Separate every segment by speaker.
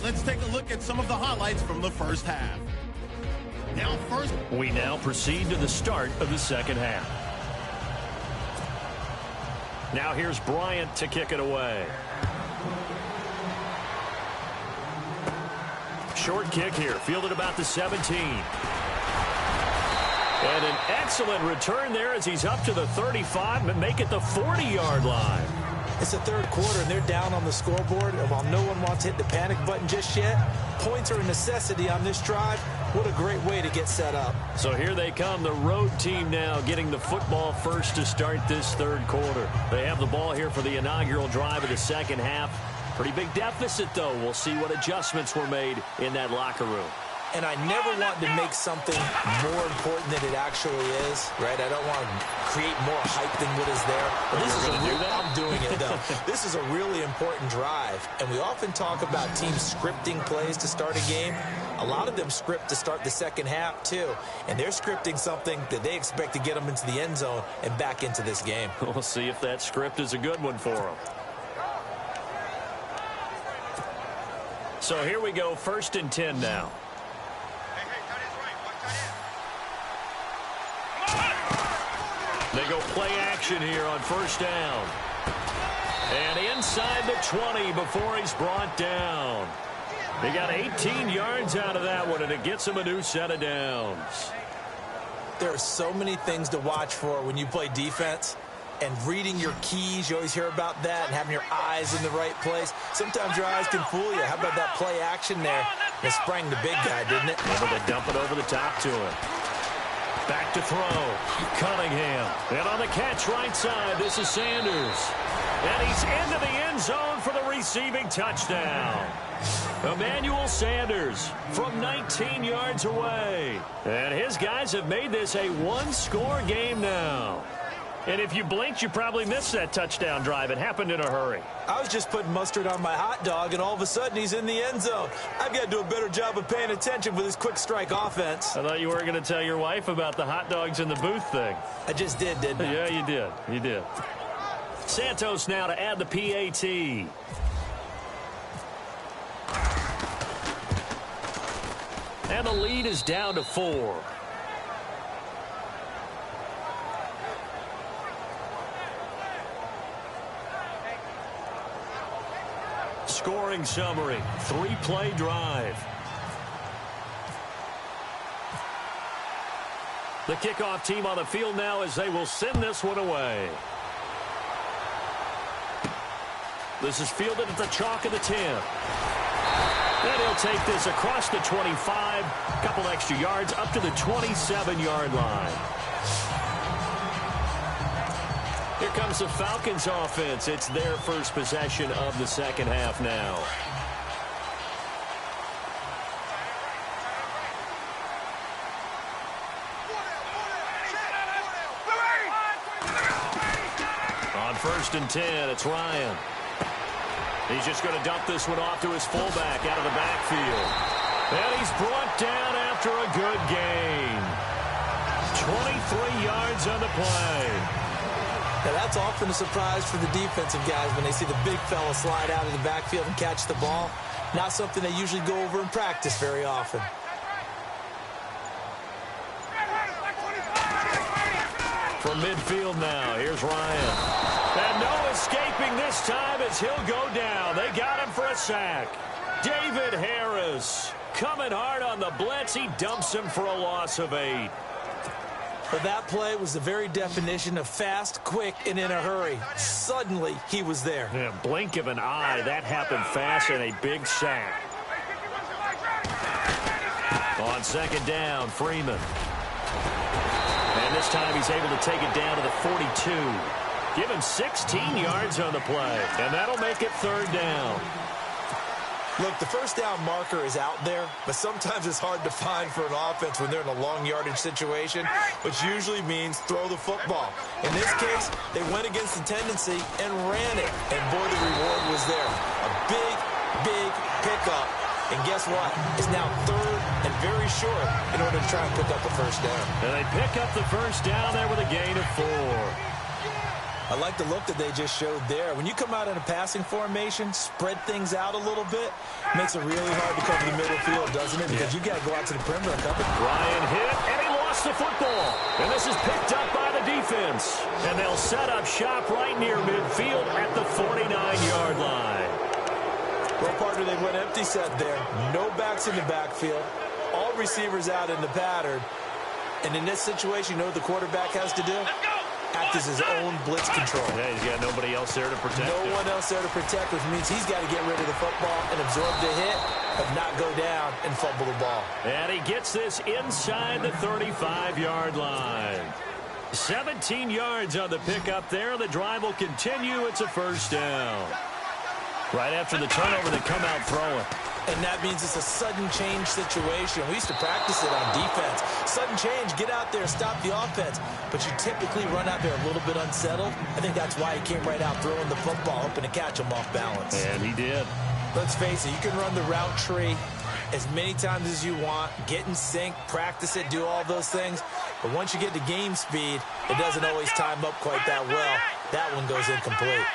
Speaker 1: let's take a look at some of the highlights from the first half.
Speaker 2: We now proceed to the start of the second half. Now here's Bryant to kick it away. Short kick here, fielded about the 17. And an excellent return there as he's up to the 35 and make it the 40-yard line.
Speaker 3: It's the third quarter, and they're down on the scoreboard. And while no one wants to hit the panic button just yet, points are a necessity on this drive. What a great way to get set up.
Speaker 2: So here they come, the road team now getting the football first to start this third quarter. They have the ball here for the inaugural drive of the second half. Pretty big deficit, though. We'll see what adjustments were made in that locker room.
Speaker 3: And I never want to make something more important than it actually is, right? I don't want to create more hype than what is there. But this is I'm doing it, though. This is a really important drive. And we often talk about teams scripting plays to start a game. A lot of them script to start the second half, too. And they're scripting something that they expect to get them into the end zone and back into this game.
Speaker 2: We'll see if that script is a good one for them. So here we go, 1st and 10 now. They go play action here on 1st down. And inside the 20 before he's brought down. He got 18 yards out of that one, and it gets him a new set of downs.
Speaker 3: There are so many things to watch for when you play defense. And reading your keys, you always hear about that, and having your eyes in the right place. Sometimes your eyes can fool you. How about that play action there? It sprang the big guy, didn't it?
Speaker 2: Able to dump it over the top to him. Back to throw. Cunningham. And on the catch right side, this is Sanders. And he's into the end zone for the receiving touchdown. Emmanuel Sanders from 19 yards away. And his guys have made this a one-score game now. And if you blinked, you probably missed that touchdown drive. It happened in a hurry.
Speaker 3: I was just putting mustard on my hot dog, and all of a sudden he's in the end zone. I've got to do a better job of paying attention with this quick strike offense.
Speaker 2: I thought you weren't going to tell your wife about the hot dogs in the booth thing.
Speaker 3: I just did, didn't I?
Speaker 2: Yeah, you did. You did. Santos now to add the PAT. And the lead is down to 4. Scoring summary, 3-play drive. The kickoff team on the field now as they will send this one away. This is fielded at the chalk of the 10. And he'll take this across the 25, a couple extra yards up to the 27-yard line. Here comes the Falcons offense. It's their first possession of the second half now. On 1st and 10, it's Ryan. He's just going to dump this one off to his fullback out of the backfield. And he's brought down after a good gain. 23 yards on the play.
Speaker 3: Now, that's often a surprise for the defensive guys when they see the big fella slide out of the backfield and catch the ball. Not something they usually go over in practice very often.
Speaker 2: From midfield now, here's Ryan. And no escaping this time as he'll go down. They got him for a sack. David Harris coming hard on the blitz. He dumps him for a loss of 8.
Speaker 3: But that play was the very definition of fast, quick, and in a hurry. Suddenly, he was there.
Speaker 2: Yeah, blink of an eye. That happened fast and a big sack. On 2nd down, Freeman. And this time he's able to take it down to the 42. Give him 16 yards on the play. And that'll make it 3rd down.
Speaker 3: Look, the 1st down marker is out there, but sometimes it's hard to find for an offense when they're in a long yardage situation, which usually means throw the football. In this case, they went against the tendency and ran it. And boy, the reward was there. A big, big pickup. And guess what? It's now 3rd and very short in order to try and pick up the 1st down.
Speaker 2: And they pick up the 1st down there with a gain of 4.
Speaker 3: I like the look that they just showed there. When you come out in a passing formation, spread things out a little bit, makes it really hard to cover the middle field, doesn't it? Because you got to go out to the perimeter and cover.
Speaker 2: Ryan hit, and he lost the football. And this is picked up by the defense. And they'll set up shop right near midfield at the 49-yard line.
Speaker 3: Well, partner, they went empty set there. No backs in the backfield. All receivers out in the pattern. And in this situation, you know what the quarterback has to do? Act as his own blitz control.
Speaker 2: Yeah, he's got nobody else there to protect him.
Speaker 3: No one else there to protect, which means he's got to get rid of the football and absorb the hit, but not go down and fumble the ball.
Speaker 2: And he gets this inside the 35-yard line. 17 yards on the pickup there. The drive will continue. It's a first down. Right after the turnover, they come out throwing.
Speaker 3: And that means it's a sudden change situation. We used to practice it on defense. Sudden change, get out there, stop the offense. But you typically run out there a little bit unsettled. I think that's why he came right out throwing the football, hoping to catch him off balance.
Speaker 2: And he did.
Speaker 3: Let's face it, you can run the route tree as many times as you want, get in sync, practice it, do all those things. But once you get to game speed, it doesn't always time up quite that well. That one goes incomplete.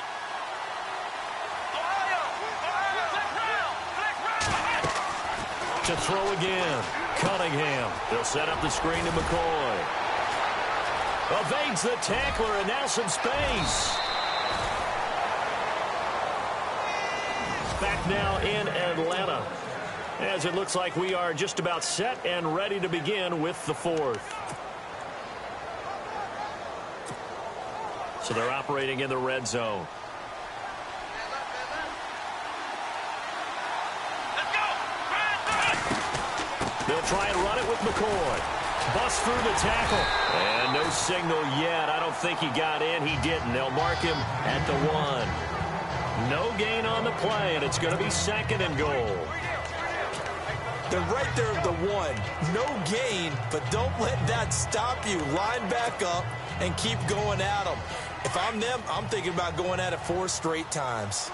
Speaker 2: To throw again. Cunningham. They'll set up the screen to McCoy. Evades the tackler, and now some space. Back now in Atlanta, as it looks like we are just about set and ready to begin with the fourth. So they're operating in the red zone. They'll try and run it with McCoy. Busts through the tackle. And no signal yet. I don't think he got in. He didn't. They'll mark him at the 1. No gain on the play, and it's going to be second and goal.
Speaker 3: They're right there at the 1. No gain, but don't let that stop you. Line back up and keep going at them. If I'm them, I'm thinking about going at it 4 straight times.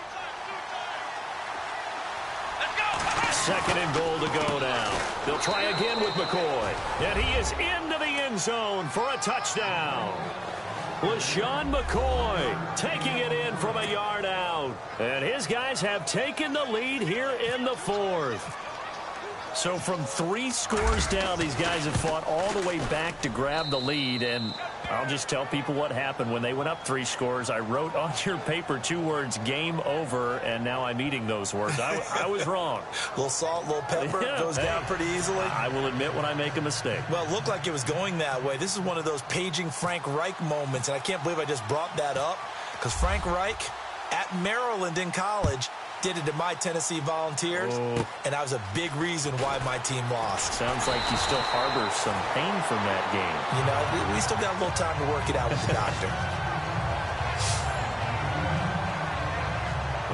Speaker 2: Second and goal to go now. They'll try again with McCoy. And he is into the end zone for a touchdown. LaShawn McCoy taking it in from a yard out. And his guys have taken the lead here in the fourth. So from 3 scores down, these guys have fought all the way back to grab the lead. And I'll just tell people what happened when they went up 3 scores. I wrote on your paper 2 words, game over, and now I'm eating those words. I was wrong.
Speaker 3: A little salt, a little pepper, goes down pretty easily.
Speaker 2: I will admit when I make a mistake.
Speaker 3: Well, it looked like it was going that way. This is one of those paging Frank Reich moments, and I can't believe I just brought that up, because Frank Reich at Maryland in college did it to my Tennessee Volunteers, and that was a big reason why my team lost.
Speaker 2: Sounds like you still harbor some pain from that game.
Speaker 3: You know, we still got a little time to work it out with the doctor.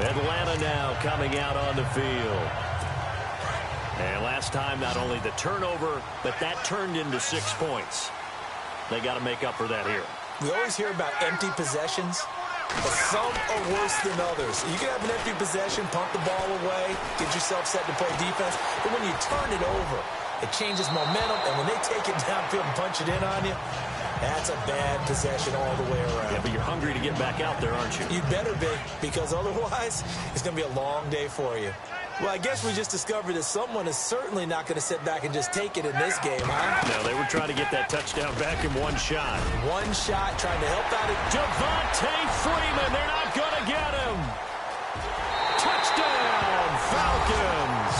Speaker 2: Atlanta now coming out on the field. And last time, not only the turnover, but that turned into 6 points. They got to make up for that here.
Speaker 3: We always hear about empty possessions, but some are worse than others. You can have an empty possession, punt the ball away, get yourself set to play defense, but when you turn it over, it changes momentum, and when they take it downfield and punch it in on you, that's a bad possession all the way around.
Speaker 2: Yeah, but you're hungry to get back out there, aren't you?
Speaker 3: You better be, because otherwise, it's going to be a long day for you. Well, I guess we just discovered that someone is certainly not going to sit back and just take it in this game, huh?
Speaker 2: No, they were trying to get that touchdown back in 1 shot.
Speaker 3: 1 shot, trying to help out.
Speaker 2: Devontae Freeman, they're not going to get him. Touchdown, Falcons.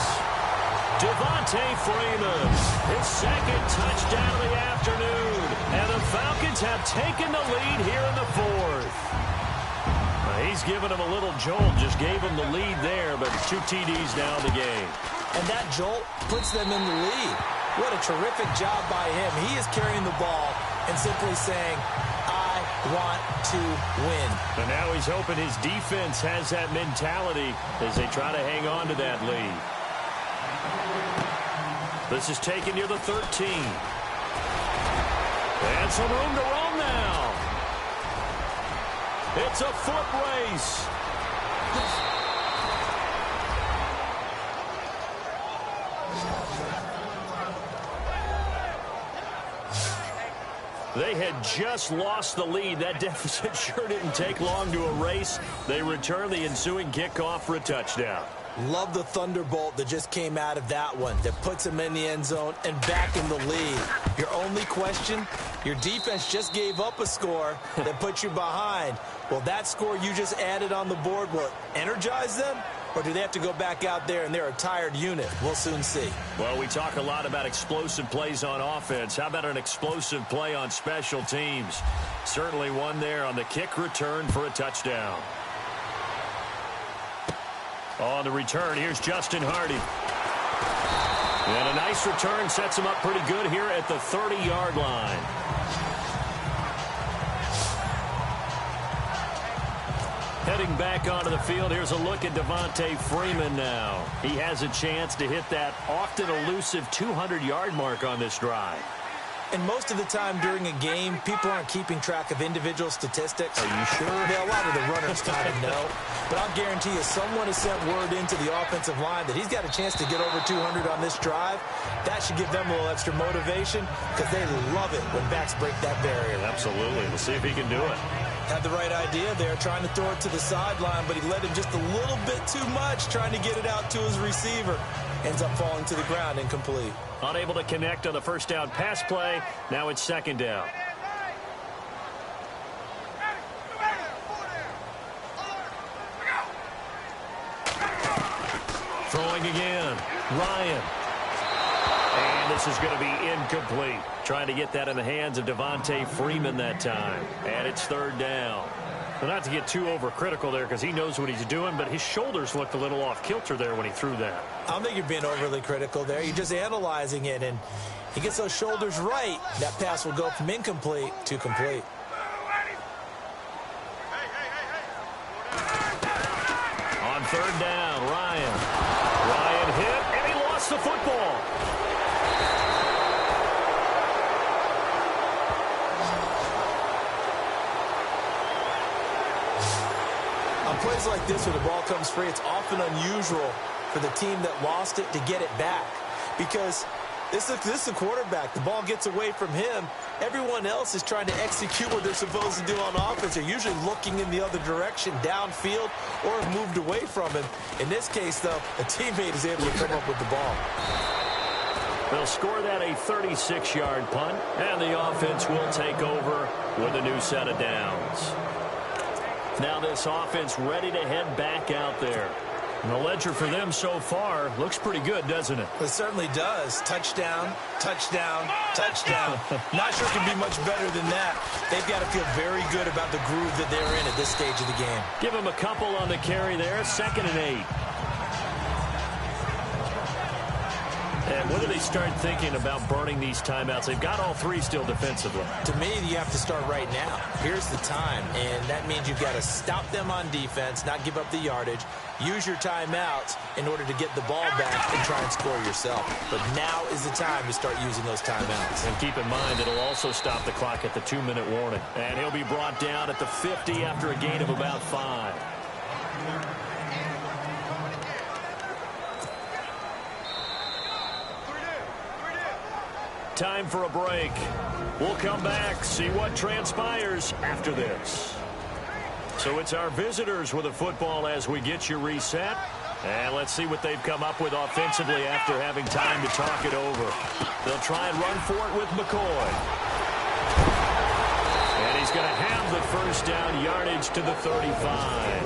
Speaker 2: Devontae Freeman, his 2nd touchdown of the afternoon. And the Falcons have taken the lead here in the 4th. He's given him a little jolt, just gave him the lead there, but 2 TDs now in the game.
Speaker 3: And that jolt puts them in the lead. What a terrific job by him. He is carrying the ball and simply saying, I want to win.
Speaker 2: And now he's hoping his defense has that mentality as they try to hang on to that lead. This is taken near the 13. And some room to roam now. It's a foot race. They had just lost the lead. That deficit sure didn't take long to erase. They return the ensuing kickoff for a touchdown.
Speaker 3: Love the thunderbolt that just came out of that one that puts them in the end zone and back in the lead. Your only question, your defense just gave up a score that put you behind. Well, that score you just added on the board, will it energize them? Or do they have to go back out there and they're a tired unit? We'll soon see.
Speaker 2: Well, we talk a lot about explosive plays on offense. How about an explosive play on special teams? Certainly one there on the kick return for a touchdown. On the return, here's Justin Hardy. And a nice return sets him up pretty good here at the 30-yard line. Heading back onto the field, here's a look at Devontae Freeman now. He has a chance to hit that often elusive 200-yard mark on this drive.
Speaker 3: And most of the time during a game, people aren't keeping track of individual statistics.
Speaker 2: Are you sure?
Speaker 3: Yeah, a lot of the runners kind of know. But I'll guarantee you someone has sent word into the offensive line that he's got a chance to get over 200 on this drive. That should give them a little extra motivation because they love it when backs break that barrier.
Speaker 2: Absolutely. We'll see if he can do it.
Speaker 3: Had the right idea there, trying to throw it to the sideline, but he led him just a little bit too much, trying to get it out to his receiver. Ends up falling to the ground, incomplete.
Speaker 2: Unable to connect on the first down pass play. Now it's second down. Throwing again. Ryan. And this is going to be incomplete. Trying to get that in the hands of Devontae Freeman that time. And it's third down. Well, not to get too overcritical there because he knows what he's doing, but his shoulders looked a little off kilter there when he threw that.
Speaker 3: I don't think you're being overly critical there. You're just analyzing it, and he gets those shoulders right. That pass will go from incomplete to complete.
Speaker 2: On third down, Ryan. Ryan hit, and he lost the football.
Speaker 3: On plays like this where the ball comes free, it's often unusual for the team that lost it to get it back. Because this is the quarterback. The ball gets away from him. Everyone else is trying to execute what they're supposed to do on offense. They're usually looking in the other direction, downfield, or have moved away from him. In this case, though, a teammate is able to come up with the ball.
Speaker 2: They'll score that a 36-yard punt, and the offense will take over with a new set of downs. Now this offense ready to head back out there. And the ledger for them so far looks pretty good, doesn't it?
Speaker 3: It certainly does. Touchdown, touchdown, touchdown. Not sure it can be much better than that. They've got to feel very good about the groove that they're in at this stage of the game.
Speaker 2: Give them a couple on the carry there. 2nd and 8. And when do they start thinking about burning these timeouts? They've got all three still defensively.
Speaker 3: To me, you have to start right now. Here's the time, and that means you've got to stop them on defense, not give up the yardage, use your timeouts in order to get the ball back and try and score yourself. But now is the time to start using those timeouts.
Speaker 2: And keep in mind, it'll also stop the clock at the 2-minute warning. And he'll be brought down at the 50 after a gain of about 5. Time for a break. We'll come back, see what transpires after this. So it's our visitors with the football as we get you reset. And let's see what they've come up with offensively after having time to talk it over. They'll try and run for it with McCoy. And he's going to have the first down, yardage to the 35.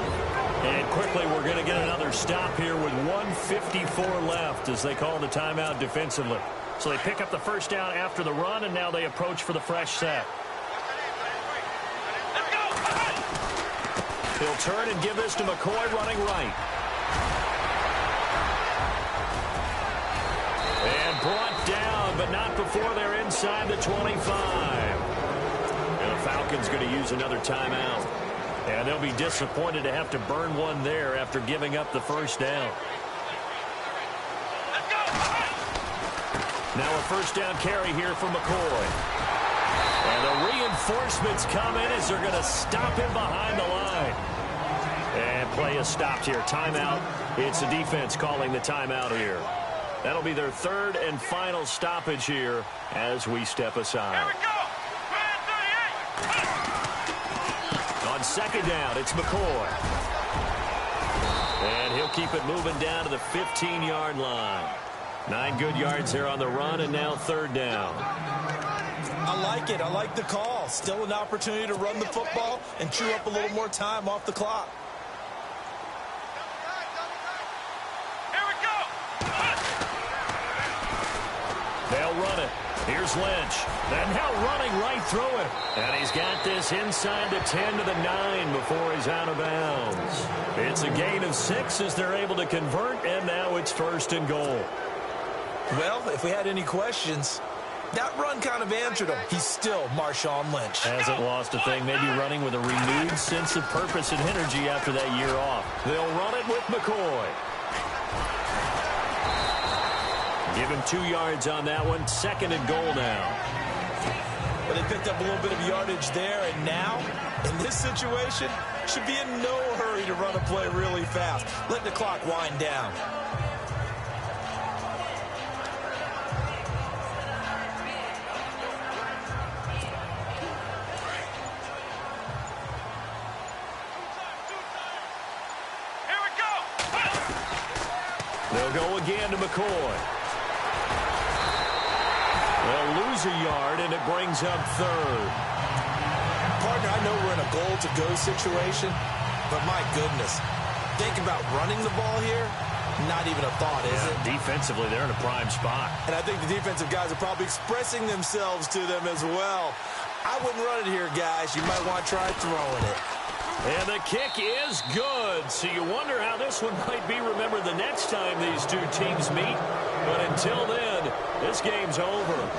Speaker 2: And quickly we're going to get another stop here with 1:54 left as they call the timeout defensively. So they pick up the first down after the run, and now they approach for the fresh set. He'll turn and give this to McCoy running right. And brought down, but not before they're inside the 25. And the Falcons going to use another timeout. And they'll be disappointed to have to burn one there after giving up the first down. Now a first down carry here for McCoy. And the reinforcements come in as they're going to stop him behind the line. And play is stopped here. Timeout. It's the defense calling the timeout here. That'll be their third and final stoppage here as we step aside.
Speaker 4: Here we go.
Speaker 2: second down. It's McCoy. And he'll keep it moving down to the 15-yard line. 9 good yards there on the run, and now third down.
Speaker 3: I like it. I like the call. Still an opportunity to run the football and chew up a little more time off the clock.
Speaker 2: They'll run it. Here's Lynch. And now running right through it. And he's got this inside the 10 to the 9 before he's out of bounds. It's a gain of 6 as they're able to convert, and now it's first and goal.
Speaker 3: Well, if we had any questions, that run kind of answered him. He's still Marshawn Lynch.
Speaker 2: Hasn't lost a thing. Maybe running with a renewed sense of purpose and energy after that year off. They'll run it with McCoy. Give him 2 yards on that one. Second and goal now.
Speaker 3: Well, they picked up a little bit of yardage there, and now, in this situation, should be in no hurry to run a play really fast. Let the clock wind down.
Speaker 2: They'll go again to McCoy. They'll lose a yard, and it brings up third.
Speaker 3: Partner, I know we're in a goal-to-go situation, but my goodness, think about running the ball here. Not even a thought, is it?
Speaker 2: Defensively, they're in a prime spot.
Speaker 3: And I think the defensive guys are probably expressing themselves to them as well. I wouldn't run it here, guys. You might want to try throwing it.
Speaker 2: And the kick is good. So you wonder how this one might be remembered the next time these two teams meet. But until then, this game's over.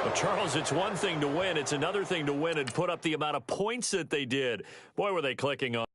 Speaker 2: But, Charles, it's one thing to win. It's another thing to win and put up the amount of points that they did. Boy, were they clicking on.